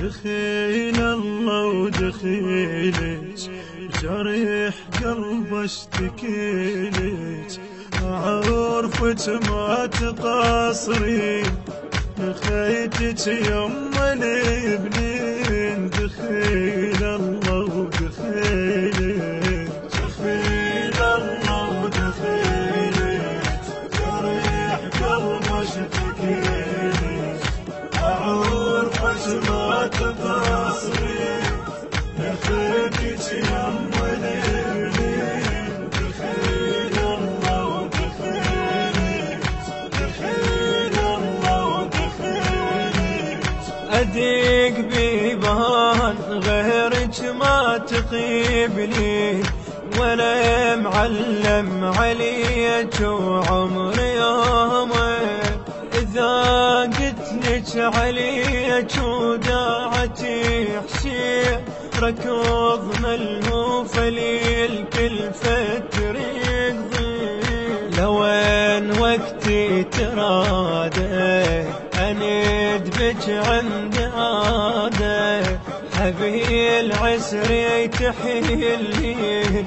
دخيل الله ودخيلك جريح قلب اشتكيلك عرفت ما تقصرين خيتك يما الابنين دخيل الله ودخيلك دخيل الله ودخيلك جريح قلب اشتكيلك عرفت ما تقصرين خيتك يما الابنين دخيل الله ودخيلك دخيل الله ودخيلك أديق بيبان غيرك ما تقيبني ولا معلم عليك وعمري يومك إذا قلتلك عليك وداعتي حشير ركضنا الموفى للكل فتريق ضيق لوين وقتي ترادي أند بك عند عادة حبي العسر يتحيل